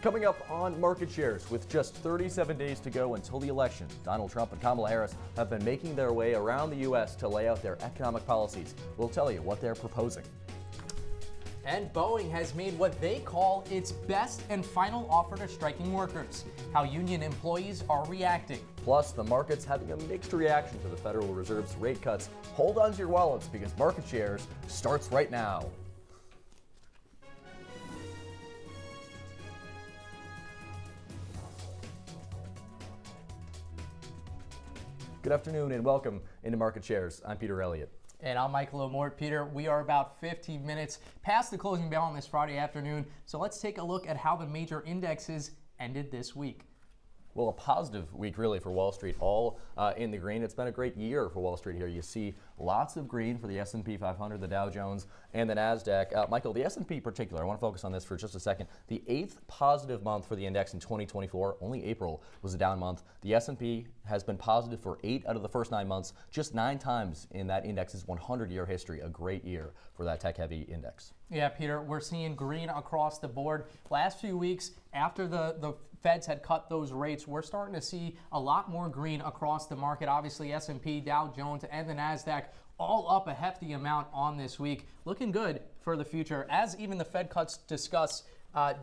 Coming up on Market Shares, with just 37 days to go until the election, Donald Trump and Kamala Harris have been making their way around the U.S. to lay out their economic policies. We'll tell you what they're proposing. And Boeing has made what they call its best and final offer to striking workers. How union employees are reacting. Plus, the market's having a mixed reaction to the Federal Reserve's rate cuts. Hold on to your wallets because Market Shares starts right now. Good afternoon and welcome into Market Shares. I'm Peter Elliott. And I'm Michael Lamorte. Peter, we are about 15 minutes past the closing bell on this Friday afternoon, so let's take a look at how the major indexes ended this week. Well, a positive week really for Wall Street, all in the green. It's been a great year for Wall Street here. You see lots of green for the S&P 500, the Dow Jones, and the NASDAQ. Michael, the S&P in particular, I want to focus on this for just a second. The 8th positive month for the index in 2024, only April was a down month. The S&P has been positive for 8 out of the first 9 months, just 9 times in that index's 100-year history. A great year for that tech-heavy index. Yeah, Peter, we're seeing green across the board. Last few weeks, after the Feds had cut those rates, we're starting to see a lot more green across the market. Obviously, S&P, Dow Jones, and the NASDAQ all up a hefty amount on this week. Looking good for the future, as even the Fed cuts discuss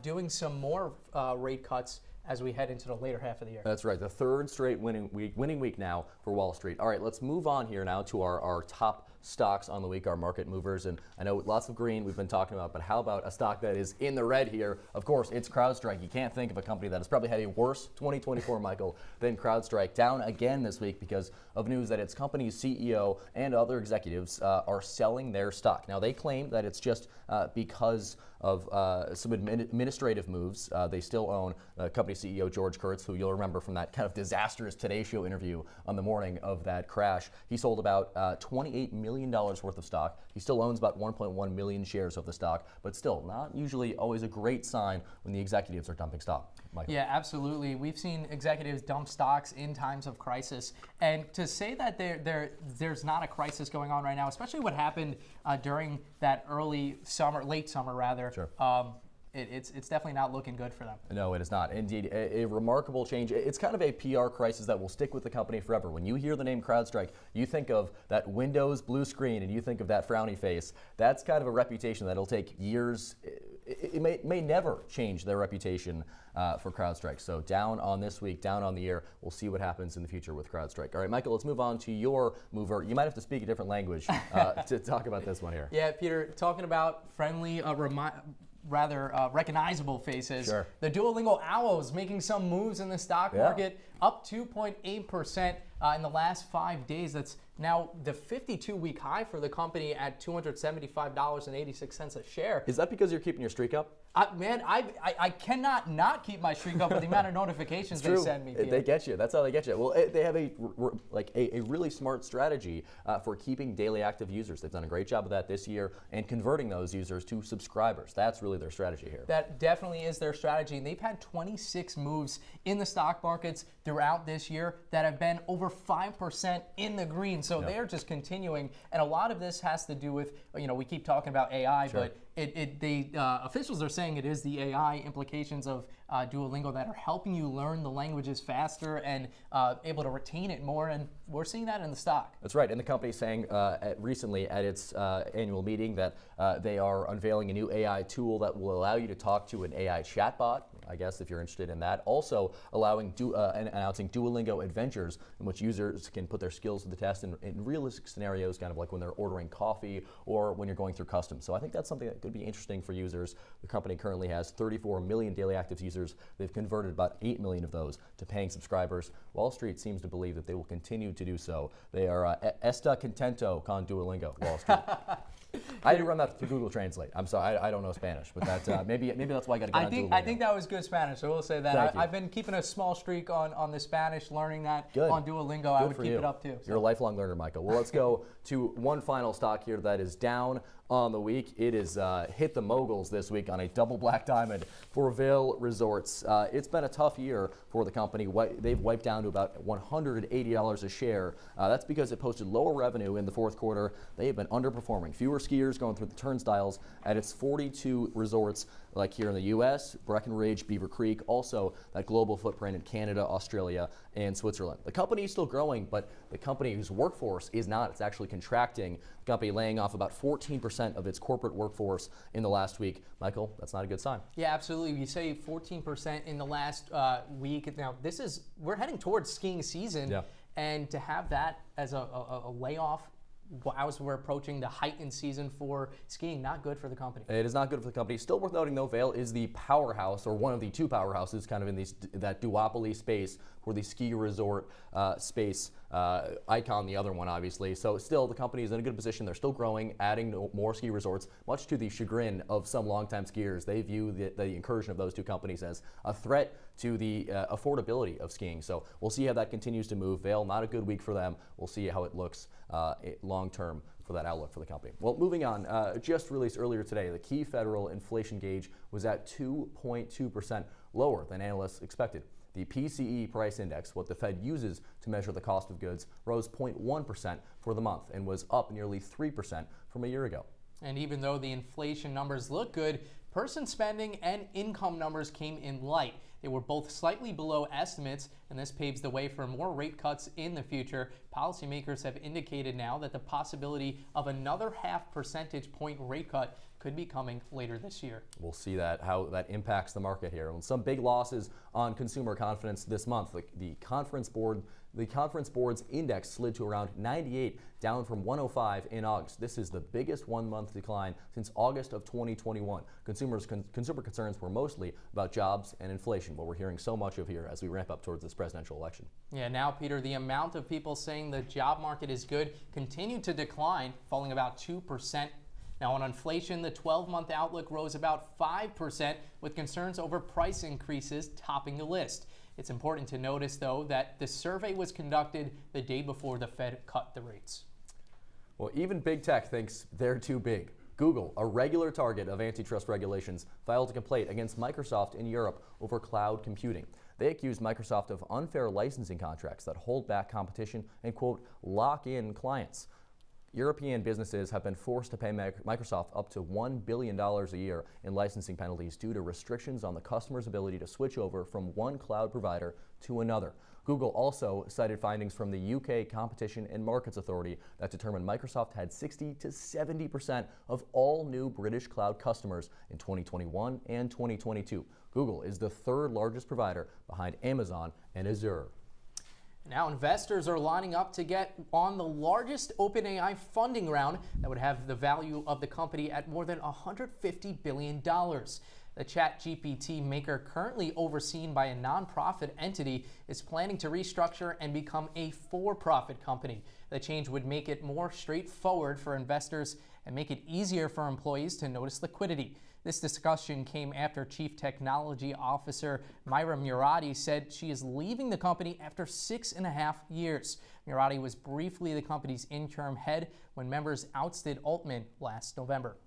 doing some more rate cuts as we head into the later half of the year. That's right, the third straight winning week now for Wall Street. All right, let's move on here now to our top stocks on the week, our market movers. And I know lots of green we've been talking about, but how about a stock that is in the red here? Of course, it's CrowdStrike. You can't think of a company that has probably had a worse 2024, Michael, than CrowdStrike. Down again this week because of news that its company's CEO and other executives are selling their stock. Now, they claim that it's just because of some administrative moves. They still own company CEO George Kurtz, who you'll remember from that kind of disastrous Today Show interview on the morning of that crash. He sold about $28 million worth of stock. He still owns about 1.1 million shares of the stock, but still not usually always a great sign when the executives are dumping stock. Michael. Yeah, absolutely. We've seen executives dump stocks in times of crisis, and to say that there's not a crisis going on right now, especially what happened during that late summer rather. Sure. It's definitely not looking good for them. No, it is not. Indeed, a remarkable change. It's kind of a PR crisis that will stick with the company forever. When you hear the name CrowdStrike, you think of that Windows blue screen and you think of that frowny face. That's kind of a reputation that'll take years. It may never change their reputation for CrowdStrike. So down on this week, down on the year. We'll see what happens in the future with CrowdStrike. All right, Michael, let's move on to your mover. You might have to speak a different language to talk about this one here. Yeah, Peter, talking about friendly, recognizable faces. Sure. The Duolingo Owls making some moves in the stock market, up 2.8% in the last 5 days. That's now the 52-week high for the company at $275.86 a share. Is that because you're keeping your streak up? Man, I cannot not keep my streak up with the amount of notifications they send me. Peter. They get you. That's how they get you. Well, they have a really smart strategy for keeping daily active users. They've done a great job of that this year and converting those users to subscribers. That's really their strategy here. That definitely is their strategy. And they've had 26 moves in the stock markets throughout this year that have been over 5% in the green. So they are just continuing. And a lot of this has to do with, we keep talking about AI, but officials are saying it is the AI implications of Duolingo that are helping you learn the languages faster and able to retain it more, and we're seeing that in the stock. That's right, and the company saying recently at its annual meeting that they are unveiling a new AI tool that will allow you to talk to an AI chatbot, I guess, if you're interested in that. Also allowing announcing Duolingo Adventures, in which users can put their skills to the test in realistic scenarios, kind of like when they're ordering coffee or when you're going through customs. So I think that's something that could be interesting for users. The company currently has 34 million daily active users. They've converted about 8 million of those to paying subscribers. Wall Street seems to believe that they will continue to do so. They are esta contento con Duolingo, Wall Street. I had to run that through Google Translate. I'm sorry, I don't know Spanish, but that maybe that's why I got to get on Duolingo. I think that was good Spanish, so we'll say that. I've been keeping a small streak on the Spanish, learning that on Duolingo. I would keep it up too. You're a lifelong learner, Michael. Well, let's go to one final stock here that is down on the week. It is hit the moguls this week on a double black diamond for Vail Resorts. It's been a tough year for the company. They've wiped down to about $180 a share. That's because it posted lower revenue in the fourth quarter. They have been underperforming. Fewer skiers going through the turnstiles at its 42 resorts, like here in the U.S., Breckenridge, Beaver Creek, also that global footprint in Canada, Australia, and Switzerland. The company is still growing, but the company's workforce is not. It's actually contracting. The company laying off about 14% of its corporate workforce in the last week. Michael, that's not a good sign. Yeah, absolutely. You say 14% in the last week. Now, we're heading towards skiing season, and to have that as a layoff as we're approaching the heightened season for skiing, not good for the company. It is not good for the company. Still worth noting, though, Vail is the powerhouse, or one of the two powerhouses, kind of in that duopoly space for the ski resort space. Icon, the other one, obviously. So still, the company is in a good position. They're still growing, adding more ski resorts, much to the chagrin of some longtime skiers. They view the incursion of those two companies as a threat to the affordability of skiing. So we'll see how that continues to move. Vail, not a good week for them. We'll see how it looks long term for that outlook for the company. Well, moving on, just released earlier today, the key federal inflation gauge was at 2.2% lower than analysts expected. The PCE price index, what the Fed uses to measure the cost of goods, rose 0.1% for the month and was up nearly 3% from a year ago. And even though the inflation numbers look good, person spending and income numbers came in light. They were both slightly below estimates, and this paves the way for more rate cuts in the future. Policymakers have indicated now that the possibility of another 0.5 percentage point rate cut could be coming later this year. We'll see how that impacts the market here. And some big losses on consumer confidence this month. The Conference Board's index slid to around 98, down from 105 in August. This is the biggest one-month decline since August of 2021. Consumer concerns were mostly about jobs and inflation, what we're hearing so much of here as we ramp up towards this presidential election. Yeah, now, Peter, the amount of people saying the job market is good continued to decline, falling about 2%. Now, on inflation, the 12-month outlook rose about 5%, with concerns over price increases topping the list. It's important to notice, though, that the survey was conducted the day before the Fed cut the rates. Well, even big tech thinks they're too big. Google, a regular target of antitrust regulations, filed a complaint against Microsoft in Europe over cloud computing. They accused Microsoft of unfair licensing contracts that hold back competition and, quote, lock in clients. European businesses have been forced to pay Microsoft up to $1 billion a year in licensing penalties due to restrictions on the customer's ability to switch over from one cloud provider to another. Google also cited findings from the UK Competition and Markets Authority that determined Microsoft had 60 to 70% of all new British cloud customers in 2021 and 2022. Google is the third largest provider behind Amazon and Azure. Now, investors are lining up to get on the largest OpenAI funding round that would have the value of the company at more than $150 billion. The ChatGPT maker, currently overseen by a nonprofit entity, is planning to restructure and become a for-profit company. The change would make it more straightforward for investors and make it easier for employees to notice liquidity. This discussion came after Chief Technology Officer Myra Murati said she is leaving the company after 6.5 years. Murati was briefly the company's interim head when members ousted Altman last November.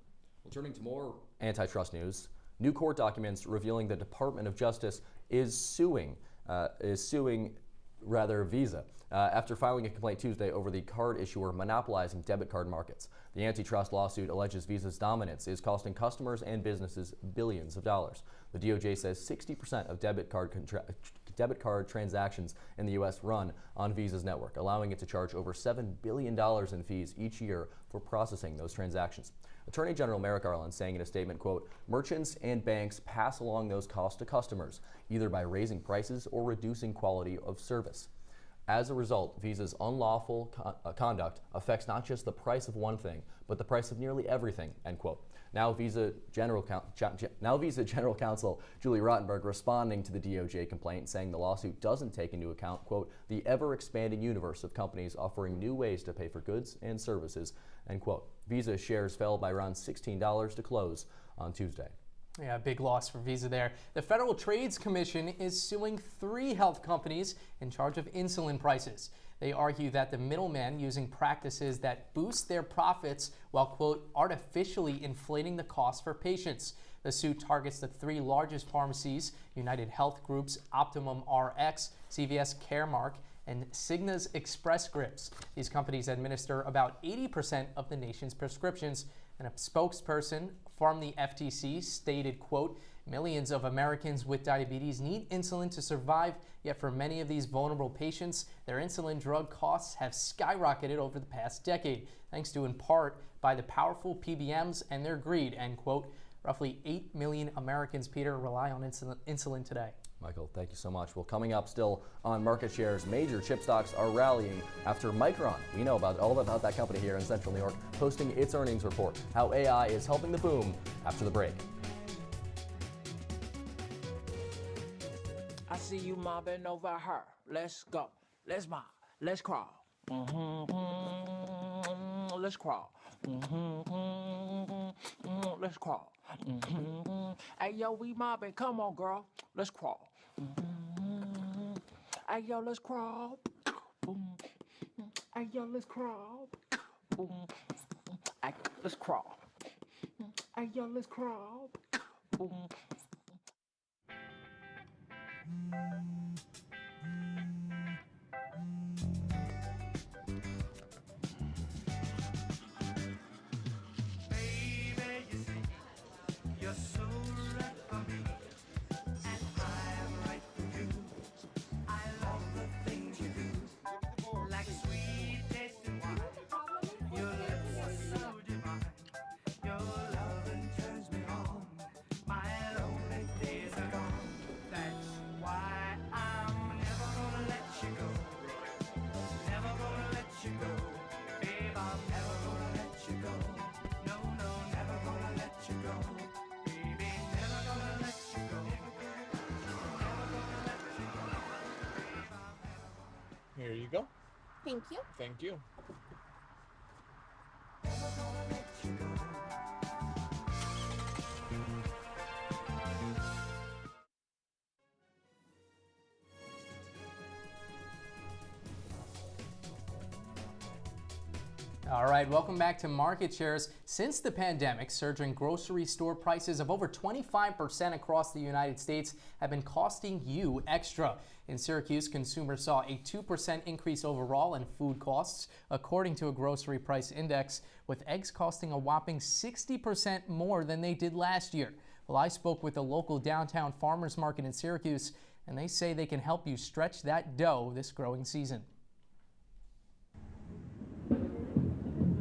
Well, turning to more antitrust news, new court documents revealing the Department of Justice is suing Visa after filing a complaint Tuesday over the card issuer monopolizing debit card markets. The antitrust lawsuit alleges Visa's dominance is costing customers and businesses billions of dollars. The DOJ says 60% of debit card transactions in the U.S. run on Visa's network, allowing it to charge over $7 billion in fees each year for processing those transactions. Attorney General Merrick Garland saying in a statement, quote, "Merchants and banks pass along those costs to customers, either by raising prices or reducing quality of service. As a result, Visa's unlawful conduct affects not just the price of one thing, but the price of nearly everything," end quote. Now Visa General Counsel Julie Rottenberg responding to the DOJ complaint, saying the lawsuit doesn't take into account, quote, "the ever-expanding universe of companies offering new ways to pay for goods and services," end quote. Visa shares fell by around $16 to close on Tuesday. Yeah, big loss for Visa there. The Federal Trade Commission is suing 3 health companies in charge of insulin prices. They argue that the middlemen using practices that boost their profits while, quote, artificially inflating the cost for patients. The suit targets the three largest pharmacies, United Health Group's Optimum RX, CVS Caremark, and Cigna's Express Scripts. These companies administer about 80% of the nation's prescriptions, and a spokesperson from the FTC stated, quote, millions of Americans with diabetes need insulin to survive, yet for many of these vulnerable patients, their insulin drug costs have skyrocketed over the past decade, thanks to in part by the powerful PBMs and their greed, end quote. Roughly 8 million Americans, Peter, rely on insulin today. Michael, thank you so much. Well, coming up still on market shares, major chip stocks are rallying after Micron, we know all about that company here in Central New York, posting its earnings report, how AI is helping the boom after the break. I see you mobbing over her. Let's go. Let's mob. Let's crawl. Let's crawl. Let's crawl. Hey, yo, we mobbing. Come on, girl. Let's crawl. Hey, yo, let's crawl. Hey, yo, let's crawl. Hey, let's crawl. Hey, yo, let's crawl. You're so right for me, and I'm right for you. I love the things you do, like sweet tasting wine. Your lips are so divine. Your loving turns me on. My lonely days are gone. That's why I'm never gonna let you go. Never gonna let you go. Babe, I'm never gonna let you go. No, no, never gonna let you go. Here you go. Thank you. Thank you. All right, welcome back to Market Shares. Since the pandemic, surging grocery store prices of over 25% across the United States have been costing you extra. In Syracuse, consumers saw a 2% increase overall in food costs, according to a grocery price index, with eggs costing a whopping 60% more than they did last year. Well, I spoke with the local downtown farmers market in Syracuse, and they say they can help you stretch that dough this growing season.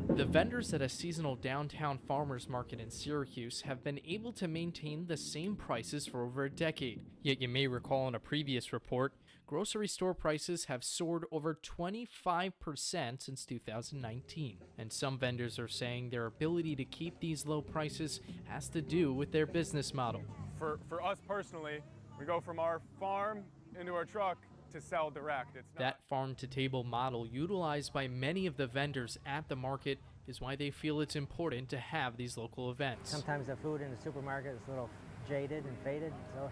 The vendors at a seasonal downtown farmers market in Syracuse have been able to maintain the same prices for over a decade. Yet you may recall in a previous report, grocery store prices have soared over 25% since 2019. And some vendors are saying their ability to keep these low prices has to do with their business model. For us personally, we go from our farm into our truck to sell direct. That farm-to-table model utilized by many of the vendors at the market is why they feel it's important to have these local events. Sometimes the food in the supermarket is a little jaded and faded, so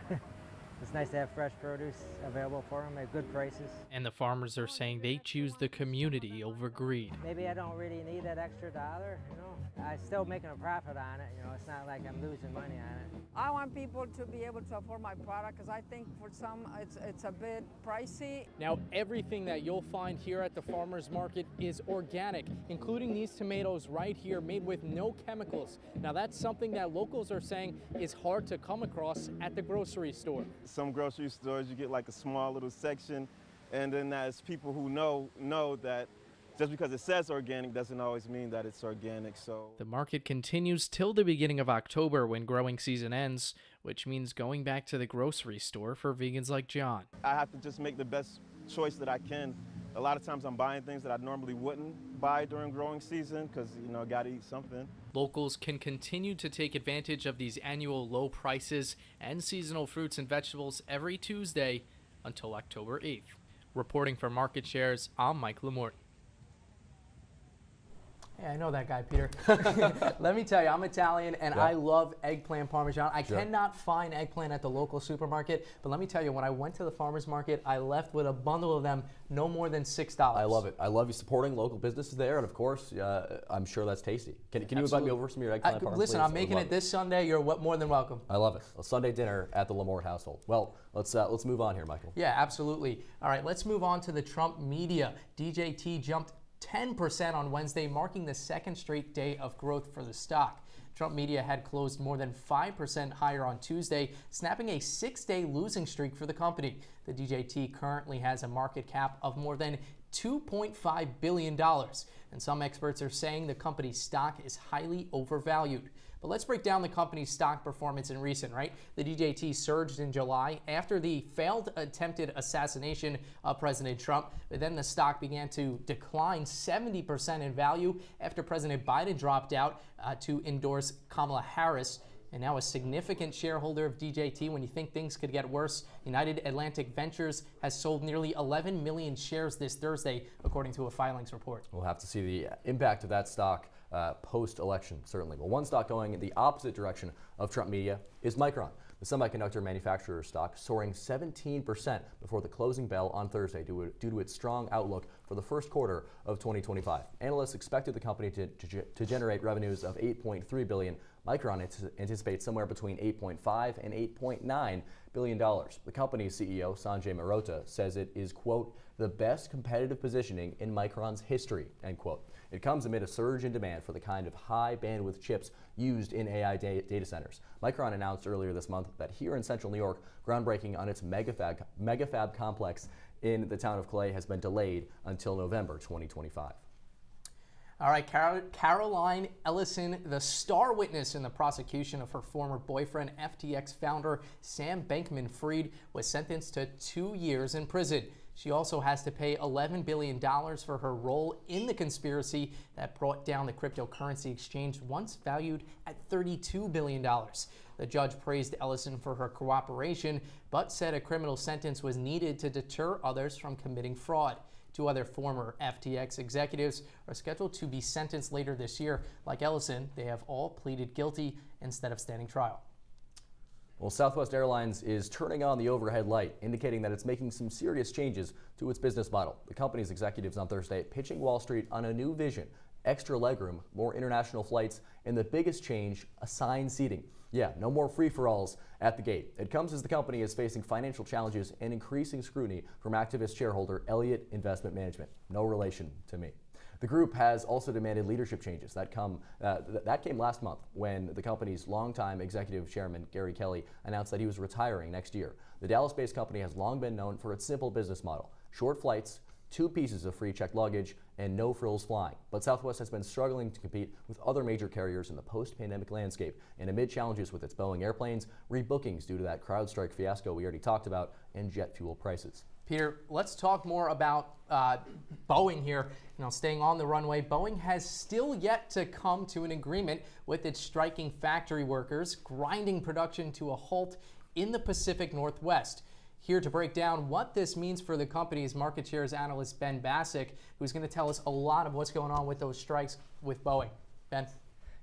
it's nice to have fresh produce available for them at good prices. And the farmers are saying they choose the community over greed. Maybe I don't really need that extra dollar, you know. I'm still making a profit on it, you know. It's not like I'm losing money on it. I want people to be able to afford my product because I think for some it's a bit pricey. Now, everything that you'll find here at the farmers market is organic, including these tomatoes right here made with no chemicals. Now, that's something that locals are saying is hard to come across at the grocery store. Some grocery stores, you get like a small little section, and then as people who know that just because it says organic doesn't always mean that it's organic. So the market continues till the beginning of October when growing season ends, which means going back to the grocery store for vegans like John. I have to just make the best choice that I can. A lot of times I'm buying things that I normally wouldn't buy during growing season because, you know, got to eat something. Locals can continue to take advantage of these annual low prices and seasonal fruits and vegetables every Tuesday until October 8th. Reporting for Market Shares, I'm Mike Lamorte. Yeah, I know that guy, Peter. Let me tell you, I'm Italian, and I love eggplant parmesan. I cannot find eggplant at the local supermarket, but let me tell you, when I went to the farmer's market, I left with a bundle of them, no more than $6. I love it. I love you supporting local businesses there, and of course, I'm sure that's tasty. Can you invite me over for some of your eggplant parmesan? Listen, please? I'm making it this Sunday. You're more than welcome. I love it. A Sunday dinner at the Lamorte household. Well, let's move on here, Michael. Yeah, absolutely. All right, let's move on to the Trump media. DJT jumped 10% on Wednesday, marking the second straight day of growth for the stock. Trump media had closed more than 5% higher on Tuesday, snapping a 6-day losing streak for the company. The DJT currently has a market cap of more than $2.5 billion, and some experts are saying the company's stock is highly overvalued. But let's break down the company's stock performance in recent, right? The DJT surged in July after the failed attempted assassination of President Trump, but then the stock began to decline 70% in value after President Biden dropped out to endorse Kamala Harris. And now a significant shareholder of DJT. When you think things could get worse, United Atlantic Ventures has sold nearly 11 million shares this Thursday, according to a filings report. We'll have to see the impact of that stock post-election, certainly. Well, one stock going in the opposite direction of Trump media is Micron, the semiconductor manufacturer stock soaring 17% before the closing bell on Thursday due to its strong outlook for the first quarter of 2025. Analysts expected the company to generate revenues of $8.3 billion. Micron anticipates somewhere between $8.5 and $8.9 billion. The company's CEO, Sanjay Mehrotra, says it is, quote, the best competitive positioning in Micron's history, end quote. It comes amid a surge in demand for the kind of high bandwidth chips used in AI data centers. Micron announced earlier this month that here in central New York, groundbreaking on its megafab complex in the town of Clay has been delayed until November 2025. All right, Caroline Ellison, the star witness in the prosecution of her former boyfriend, FTX founder Sam Bankman-Fried, was sentenced to 2 years in prison. She also has to pay $11 billion for her role in the conspiracy that brought down the cryptocurrency exchange, once valued at $32 billion. The judge praised Ellison for her cooperation, but said a criminal sentence was needed to deter others from committing fraud. 2 other former FTX executives are scheduled to be sentenced later this year. Like Ellison, they have all pleaded guilty instead of standing trial. Well, Southwest Airlines is turning on the overhead light, indicating that it's making some serious changes to its business model. The company's executives on Thursday pitching Wall Street on a new vision: extra legroom, more international flights, and the biggest change, assigned seating. Yeah, no more free-for-alls at the gate. It comes as the company is facing financial challenges and increasing scrutiny from activist shareholder Elliott Investment Management. No relation to me. The group has also demanded leadership changes. That came last month when the company's longtime executive chairman, Gary Kelly, announced that he was retiring next year. The Dallas-based company has long been known for its simple business model: short flights, 2 pieces of free checked luggage, and no frills flying. But Southwest has been struggling to compete with other major carriers in the post-pandemic landscape, and amid challenges with its Boeing airplanes, rebookings due to that CrowdStrike fiasco we already talked about, and jet fuel prices. Peter, let's talk more about Boeing here. Staying on the runway, Boeing has still yet to come to an agreement with its striking factory workers, grinding production to a halt in the Pacific Northwest. Here to break down what this means for the company's market shares analyst Ben Bascuk, who's going to tell us a lot of what's going on with those strikes with Boeing. Ben?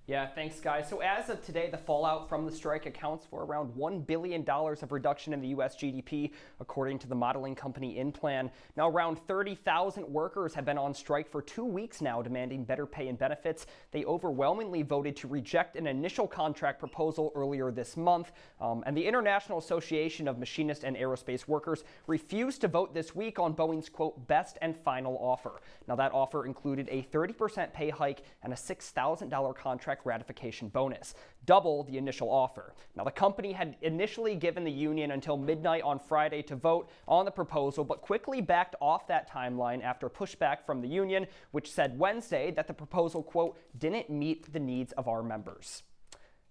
Yeah, thanks, guys. So as of today, the fallout from the strike accounts for around $1 billion of reduction in the U.S. GDP, according to the modeling company InPlan. Now, around 30,000 workers have been on strike for 2 weeks now, demanding better pay and benefits. They overwhelmingly voted to reject an initial contract proposal earlier this month. And the International Association of Machinist and Aerospace Workers refused to vote this week on Boeing's, quote, best and final offer. Now, that offer included a 30% pay hike and a $6,000 contract ratification bonus, double the initial offer. Now, the company had initially given the union until midnight on Friday to vote on the proposal, but quickly backed off that timeline after pushback from the union, which said Wednesday that the proposal, quote, didn't meet the needs of our members.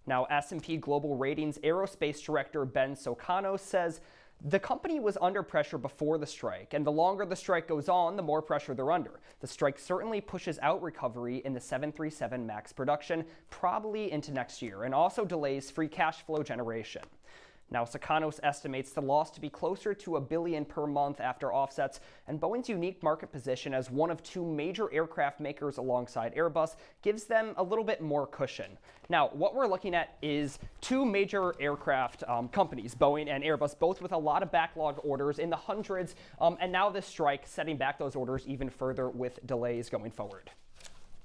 Now, S&P Global Ratings Aerospace Director Ben Socano says the company was under pressure before the strike, and the longer the strike goes on, the more pressure they're under. The strike certainly pushes out recovery in the 737 MAX production, probably into next year, and also delays free cash flow generation. Now, Sakanos estimates the loss to be closer to $1 billion per month after offsets, and Boeing's unique market position as one of two major aircraft makers alongside Airbus gives them a little bit more cushion. Now, what we're looking at is two major aircraft companies, Boeing and Airbus, both with a lot of backlog orders in the hundreds, and now this strike setting back those orders even further with delays going forward.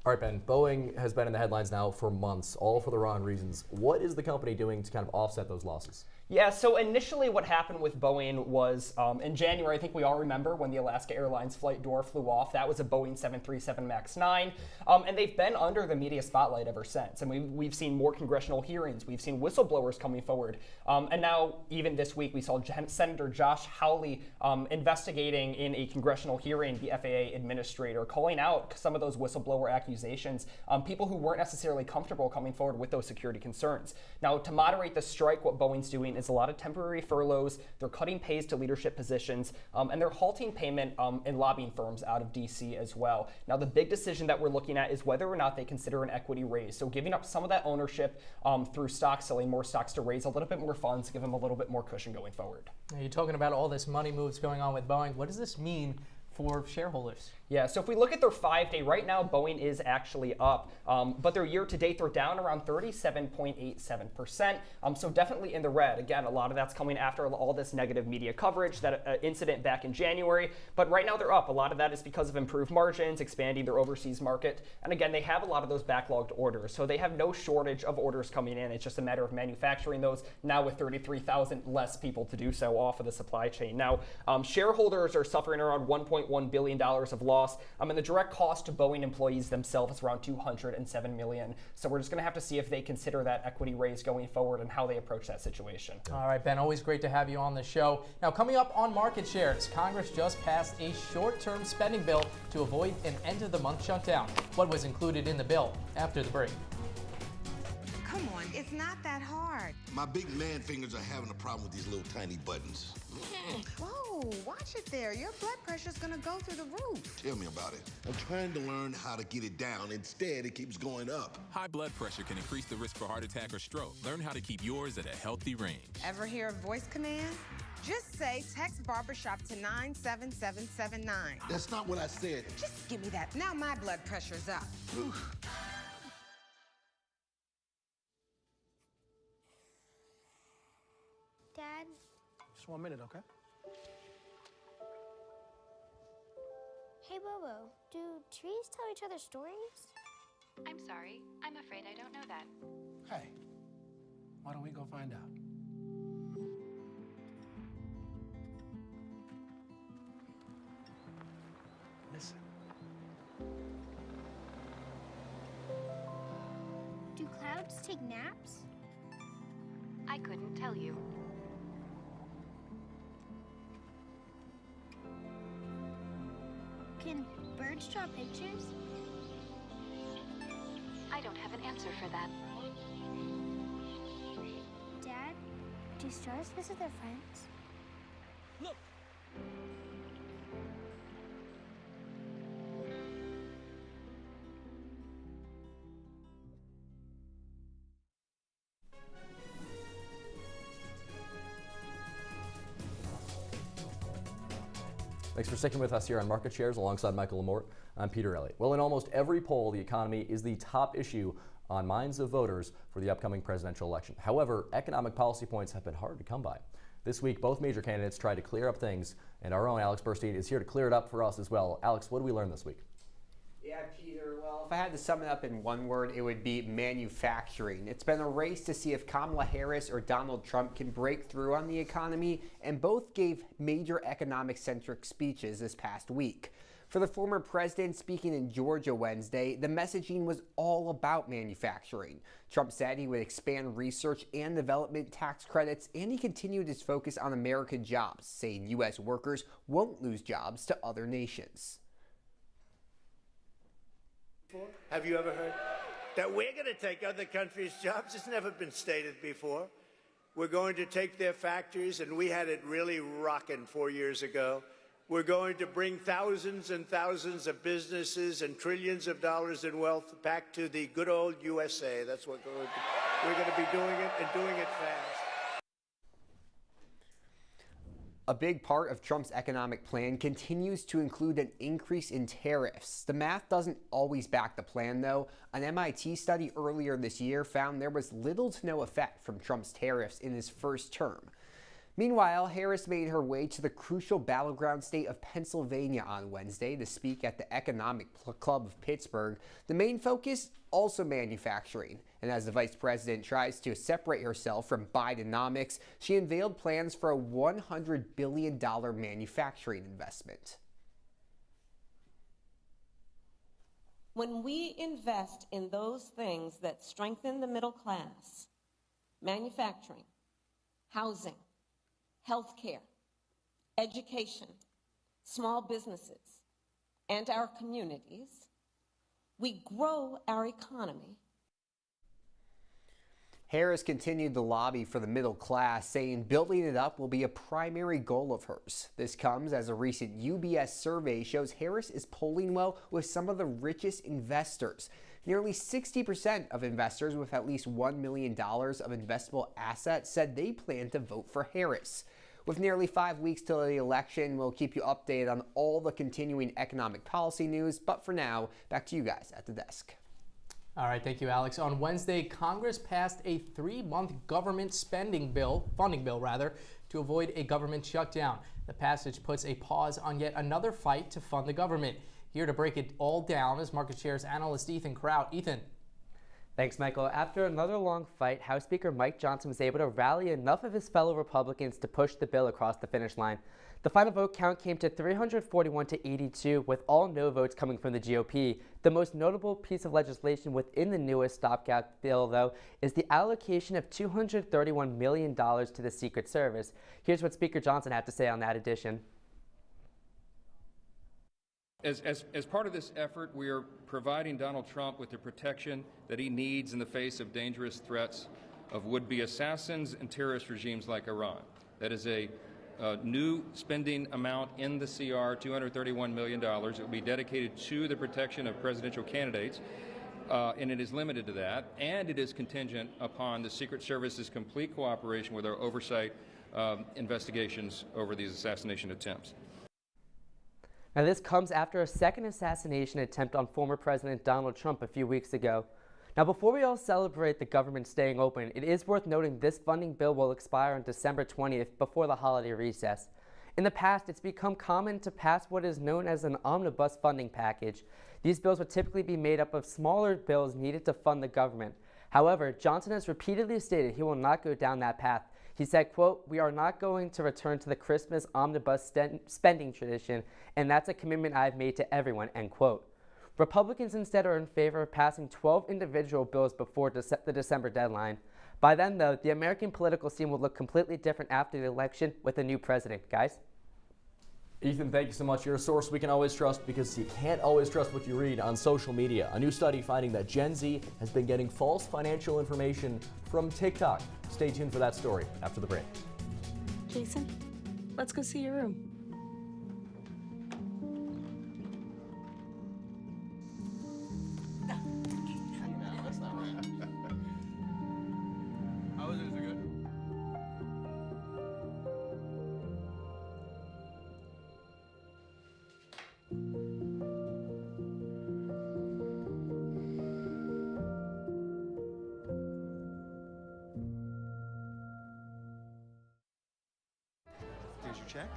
All right, Ben, Boeing has been in the headlines now for months, all for the wrong reasons. What is the company doing to kind of offset those losses? Yeah, so initially what happened with Boeing was in January, I think we all remember when the Alaska Airlines flight door flew off. That was a Boeing 737 MAX 9. And they've been under the media spotlight ever since. And we've seen more congressional hearings. We've seen whistleblowers coming forward. And now, even this week, we saw Senator Josh Hawley investigating in a congressional hearing the FAA administrator, calling out some of those whistleblower accusations, people who weren't necessarily comfortable coming forward with those security concerns. Now, to moderate the strike, what Boeing's doing is a lot of temporary furloughs. They're cutting pays to leadership positions, and they're halting payment in lobbying firms out of DC as well. Now, the big decision that we're looking at is whether or not they consider an equity raise. So giving up some of that ownership through stock, selling more stocks to raise a little bit more funds, give them a little bit more cushion going forward. Now, you're talking about all this money moves going on with Boeing. What does this mean for shareholders? Yeah, so if we look at their 5-day, right now Boeing is actually up, but their year to date, they're down around 37.87%. So definitely in the red. Again, a lot of that's coming after all this negative media coverage, that incident back in January. But right now they're up. A lot of that is because of improved margins, expanding their overseas market. And again, they have a lot of those backlogged orders. So they have no shortage of orders coming in. It's just a matter of manufacturing those now with 33,000 less people to do so off of the supply chain. Now, shareholders are suffering around $1.1 billion of loss. And the direct cost to Boeing employees themselves is around $207 million. So we're just going to have to see if they consider that equity raise going forward and how they approach that situation. All right, Ben, always great to have you on the show. Now, coming up on market shares, Congress just passed a short-term spending bill to avoid an end-of-the-month shutdown. What was included in the bill? After the break. Come on, it's not that hard. My big man fingers are having a problem with these little tiny buttons. Whoa, watch it there. Your blood pressure's gonna go through the roof. Tell me about it. I'm trying to learn how to get it down. Instead, it keeps going up. High blood pressure can increase the risk for heart attack or stroke. Learn how to keep yours at a healthy range. Ever hear a voice command? Just say text barbershop to 97779. That's not what I said. Just give me that. Now my blood pressure's up. Dad? Just 1 minute, okay? Hey, Bobo, do trees tell each other stories? I'm sorry. I'm afraid I don't know that. Hey, why don't we go find out? Listen. Do clouds take naps? I couldn't tell you. Can birds draw pictures? I don't have an answer for that. Dad, do stars visit their friends? Look! Thanks for sticking with us here on Market Shares alongside Michael Lamorte. I'm Peter Elliott. Well, in almost every poll, the economy is the top issue on minds of voters for the upcoming presidential election. However, economic policy points have been hard to come by. This week, both major candidates tried to clear up things, and our own Alex Burstein is here to clear it up for us as well. Alex, what did we learn this week? Yeah, Peter, well, if I had to sum it up in one word, it would be manufacturing. It's been a race to see if Kamala Harris or Donald Trump can break through on the economy, and both gave major economic-centric speeches this past week. For the former president speaking in Georgia Wednesday, the messaging was all about manufacturing. Trump said he would expand research and development tax credits, and he continued his focus on American jobs, saying U.S. workers won't lose jobs to other nations. Have you ever heard that we're going to take other countries' jobs? It's never been stated before. We're going to take their factories, and we had it really rocking 4 years ago. We're going to bring thousands and thousands of businesses and trillions of dollars in wealth back to the good old USA. That's what we're going to be doing it, and doing it fast. A big part of Trump's economic plan continues to include an increase in tariffs. The math doesn't always back the plan, though. An MIT study earlier this year found there was little to no effect from Trump's tariffs in his first term. Meanwhile, Harris made her way to the crucial battleground state of Pennsylvania on Wednesday to speak at the Economic Club of Pittsburgh. The main focus, also manufacturing. And as the vice president tries to separate herself from Bidenomics, she unveiled plans for a $100 billion manufacturing investment. When we invest in those things that strengthen the middle class, manufacturing, housing, healthcare, education, small businesses, and our communities, we grow our economy. Harris continued to lobby for the middle class, saying building it up will be a primary goal of hers. This comes as a recent UBS survey shows Harris is polling well with some of the richest investors. Nearly 60% of investors with at least $1 million of investable assets said they plan to vote for Harris. With nearly 5 weeks till the election, we'll keep you updated on all the continuing economic policy news. But for now, back to you guys at the desk. All right, thank you, Alex. On Wednesday, Congress passed a 3-month government funding bill, to avoid a government shutdown. The passage puts a pause on yet another fight to fund the government. Here to break it all down is Market Shares analyst Ethan Kraut. Ethan. Thanks, Michael. After another long fight, House Speaker Mike Johnson was able to rally enough of his fellow Republicans to push the bill across the finish line. The final vote count came to 341 to 82, with all no votes coming from the GOP. The most notable piece of legislation within the newest stopgap bill, though, is the allocation of $231 million to the Secret Service. Here's what Speaker Johnson had to say on that addition. As part of this effort, we are providing Donald Trump with the protection that he needs in the face of dangerous threats of would-be assassins and terrorist regimes like Iran. That is a new spending amount in the CR, $231 million. It will be dedicated to the protection of presidential candidates, and it is limited to that, and it is contingent upon the Secret Service's complete cooperation with our oversight investigations over these assassination attempts. Now, this comes after a second assassination attempt on former President Donald Trump a few weeks ago. Now, before we all celebrate the government staying open, it is worth noting this funding bill will expire on December 20th before the holiday recess. In the past, it's become common to pass what is known as an omnibus funding package. These bills would typically be made up of smaller bills needed to fund the government. However, Johnson has repeatedly stated he will not go down that path. He said, quote, "We are not going to return to the Christmas omnibus spending tradition, and that's a commitment I've made to everyone," end quote. Republicans instead are in favor of passing 12 individual bills before the December deadline. By then, though, the American political scene will look completely different after the election with a new president. Guys? Ethan, thank you so much. You're a source we can always trust because you can't always trust what you read on social media. A new study finding that Gen Z has been getting false financial information from TikTok. Stay tuned for that story after the break. Jason, let's go see your room. Here's your check.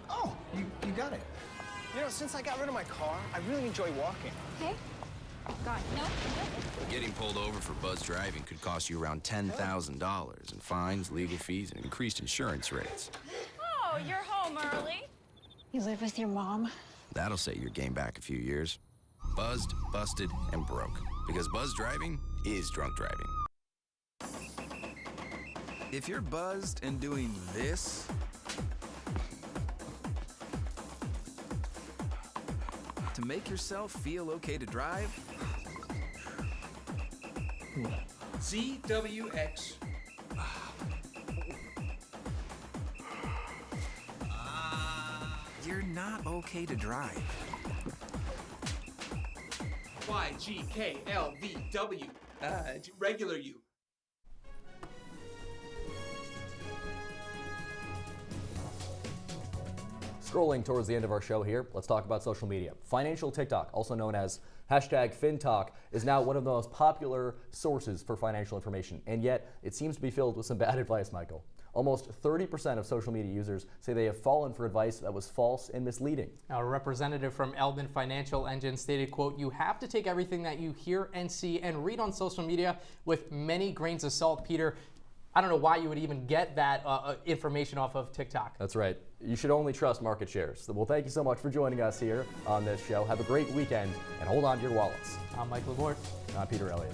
Oh, you got it. You know, since I got rid of my car, I really enjoy walking. Okay. God, no. Getting pulled over for buzz driving could cost you around $10,000 in fines, legal fees, and increased insurance rates. Oh, you're home early. You live with your mom? That'll set your game back a few years. Buzzed, busted, and broke. Because buzz driving is drunk driving. If you're buzzed and doing this, to make yourself feel okay to drive, CWX. you're not okay to drive. YGKLVW. Regular you. Scrolling towards the end of our show here, let's talk about social media. Financial TikTok, also known as #FinTalk, is now one of the most popular sources for financial information, and yet it seems to be filled with some bad advice, Michael. Almost 30% of social media users say they have fallen for advice that was false and misleading. A representative from Eldon Financial Engine stated, quote, "You have to take everything that you hear and see and read on social media with many grains of salt." Peter, I don't know why you would even get that information off of TikTok. That's right. You should only trust market shares. Well, thank you so much for joining us here on this show. Have a great weekend and hold on to your wallets. I'm Mike Lamorte. I'm Peter Elliott.